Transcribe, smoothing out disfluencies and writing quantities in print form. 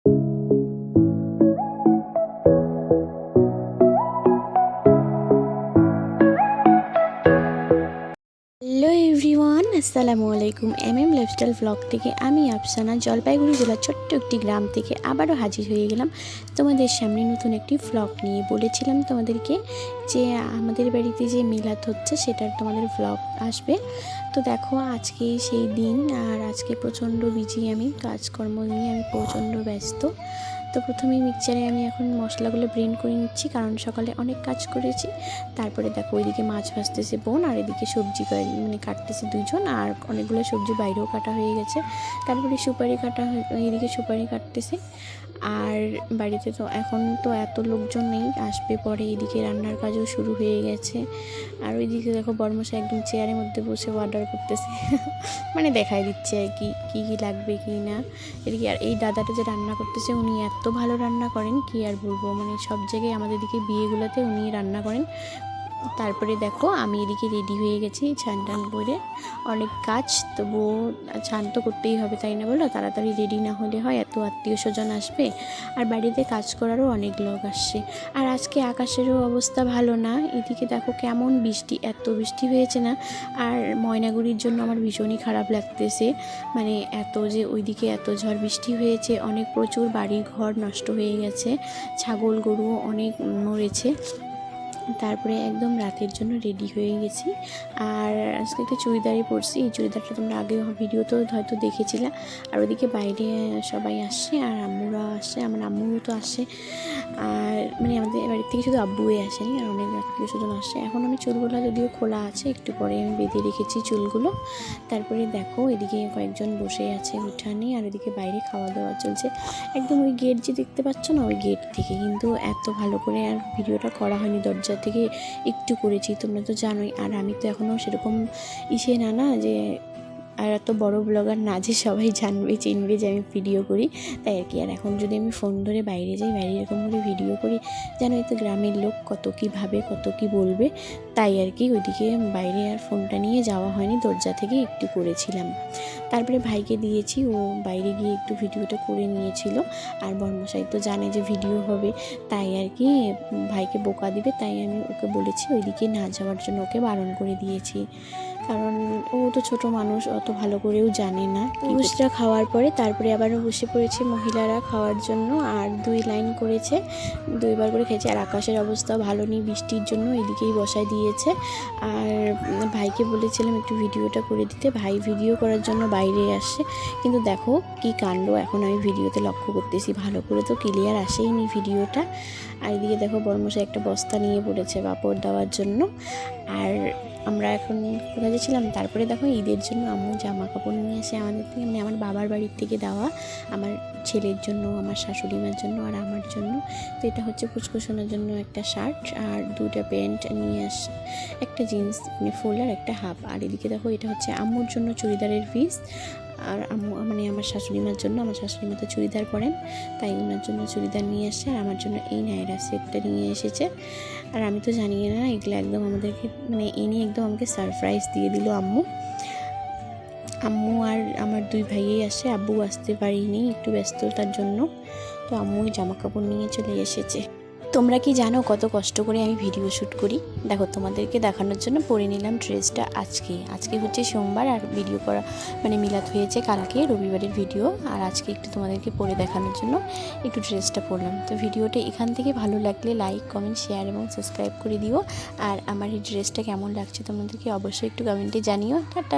Hello everyone, আসসালামু আলাইকুম। MM lifestyle blog থেকে আমি আফসানা জলপাইগুড়ি জেলার ছোট্ট একটি গ্রাম থেকে আবারও হাজির হয়ে গেলাম তোমাদের সামনে নতুন একটি ব্লগ নিয়ে। বলেছিলাম তোমাদেরকে যে আমাদের বাড়িতে যে মিলাদ হচ্ছে সেটার তোমাদের ব্লগ আসবে। তো দেখো আজকে সেই দিন, আর আজকে প্রচণ্ড বিজি, আমি কাজকর্ম নিয়ে আমি প্রচণ্ড ব্যস্ত। তো প্রথমেই মিক্সচারে আমি এখন মশলাগুলো ব্লেন্ড করে নিচ্ছি, কারণ সকালে অনেক কাজ করেছি। তারপরে দেখো ওইদিকে মাছ ভাজতেছে বোন, আর এদিকে সবজি কাটতেছে দুজন, আর অনেকগুলো সবজি বাইরেও কাটা হয়ে গেছে। তারপরে সুপারি কাটা, এদিকে সুপারি কাটতেছে। আর বাড়িতে তো এখন তো এত লোকজন নেই, আসবে পরে। এদিকে রান্নার কাজও শুরু হয়ে গেছে। আর ওইদিকে দেখো বর্মশাই একদম চেয়ারের মধ্যে বসে অর্ডার করতেছে মানে দেখাই দিচ্ছে আর কি কী লাগবে কি না। এদিকে আর এই দাদাটা যে রান্না করতেছে, উনি এত ভালো রান্না করেন কি আর বলবো, মানে সব জায়গায় আমাদের দিকে বিয়েগুলোতে উনি রান্না করেন। তারপরে দেখো আমি এদিকে রেডি হয়ে গেছি ছান টান করে। অনেক কাজ, তবুও ছান তো করতেই হবে, তাই না বলো? তাড়াতাড়ি রেডি না হলে হয়, এত আত্মীয় স্বজন আসবে, আর বাড়িতে কাজ করারও অনেক লোক আসছে। আর আজকে আকাশেরও অবস্থা ভালো না। এদিকে দেখো কেমন বৃষ্টি, এত বৃষ্টি হয়েছে না। আর ময়নাগুড়ির জন্য আমার ভীষণই খারাপ লাগতেছে, মানে এত যে ওইদিকে এত ঝড় বৃষ্টি হয়েছে, অনেক প্রচুর বাড়ি ঘর নষ্ট হয়ে গেছে, ছাগল গরু অনেক মরেছে। তারপরে একদম রাতের জন্য রেডি হয়ে গেছি। আর আজকে একটা চুড়িদারই পরছি, এই চুড়িদারটা তোমরা আগে ভিডিওতেও হয়তো দেখেছিলে। আর ওদিকে বাইরে সবাই আসছে, আর আম্মুরা আসছে, আমার আম্মুও তো আসে। আর মানে আমাদের বাড়ির থেকে শুধু আব্বুই আসেনি, আর অনেক আত্মীয় স্বজন আসছে। এখন আমি চুলগুলো যদিও খোলা আছে, একটু পরে আমি বেঁধে রেখেছি চুলগুলো। তারপরে দেখো এদিকে কয়েকজন বসে আছে উঠানে, আর এদিকে বাইরে খাওয়া দাওয়া চলছে। একদম ওই গেট যে দেখতে পাচ্ছ না, ওই গেট থেকে। কিন্তু এত ভালো করে আর ভিডিওটা করা হয়নি, দরজা থেকে একটু করেছি, তোমরা তো জানোই। আর আমি তো এখনও সেরকম না যে আর এত বড় ব্লগার না যে সবাই জানবে চিনবে যে আমি ভিডিও করি, তাই আর কি। আর এখন যদি আমি ফোন ধরে বাইরে যাই, বাইরে এরকম করে ভিডিও করি, জানোই তো গ্রামের লোক কত কী ভাবে, কত কী বলবে, তাই আর কি ওইদিকে বাইরে আর ফোনটা নিয়ে যাওয়া হয়নি, দরজা থেকে একটু করেছিলাম। তারপরে ভাইকে দিয়েছি, ও বাইরে গিয়ে একটু ভিডিওটা করে নিয়েছিল। আর বর্মশাই তো জানে যে ভিডিও হবে, তাই আর কি ভাইকে বোকা দিবে, তাই আমি ওকে বলেছি ওইদিকে না যাওয়ার জন্য, ওকে বারণ করে দিয়েছি। কারণ ও তো ছোট মানুষ, অত ভালো করেও জানে না। পুরুষরা খাওয়ার পরে তারপরে আবারও বসে পড়েছে মহিলারা খাওয়ার জন্য, আর 2 লাইন করেছে, 2বার করে খেয়েছে। আর আকাশের অবস্থাও ভালো নেই বৃষ্টির জন্য, এদিকেই বসায় দিয়েছে। আর ভাইকে বলেছিলাম একটু ভিডিওটা করে দিতে, ভাই ভিডিও করার জন্য বাইরে আসছে। কিন্তু দেখো কি কাণ্ড, এখন আমি ভিডিওতে লক্ষ্য করতেছি, ভালো করে তো ক্লিয়ার আসেইনি ভিডিওটা। আর এদিকে দেখো বর্মশাই একটা বস্তা নিয়ে পড়েছে পাপড় দেওয়ার জন্য। আর আমরা এখন কোথায় যাচ্ছিলাম, তারপরে দেখো ঈদের জন্য আম্মু জামা কাপড় নিয়ে আসে আমাদের থেকে, মানে আমার বাবার বাড়ির থেকে দেওয়া, আমার ছেলের জন্য, আমার শাশুড়ি মার জন্য, আর আমার জন্য। তো এটা হচ্ছে পুচকুসোনার জন্য একটা শার্ট, আর 2টা প্যান্ট নিয়ে আসে, একটা জিন্স মানে ফুল আর একটা হাফ। আর এদিকে দেখো এটা হচ্ছে আম্মুর জন্য চুড়িদারের পিস, আর আম্মু মানে আমার শাশুড়ি মার জন্য, আমার শাশুড়ি মা তো চুড়িদার পরেন, তাই ওনার জন্য চুড়িদার নিয়ে আসছে। আর আমার জন্য এই নায়রা সেটটা নিয়ে এসেছে। আর আমি তো জানি না, এগুলো একদম আমাদেরকে মানে এনে একদম আমাকে সারপ্রাইজ দিয়ে দিল আম্মু। আম্মু আর আমার 2 ভাইয়েই আসে, আব্বু আসতে পারিনি একটু ব্যস্ততার জন্য। তো আম্মুই জামা কাপড় নিয়ে চলে এসেছে। তোমরা কি জানো কত কষ্ট করে আমি ভিডিও শ্যুট করি? দেখো তোমাদেরকে দেখানোর জন্য পরে নিলাম ড্রেসটা। আজকে হচ্ছে সোমবার, আর ভিডিও করা মানে মিলাদ হয়েছে কালকে, রবিবারের ভিডিও। আর আজকে একটু তোমাদেরকে পরে দেখানোর জন্য একটু ড্রেসটা পরলাম। তো ভিডিওটা এখান থেকে ভালো লাগলে লাইক, কমেন্ট, শেয়ার এবং সাবস্ক্রাইব করে দিও। আর আমার এই ড্রেসটা কেমন লাগছে তোমাদেরকে অবশ্যই একটু কমেন্টে জানিও। টাটা।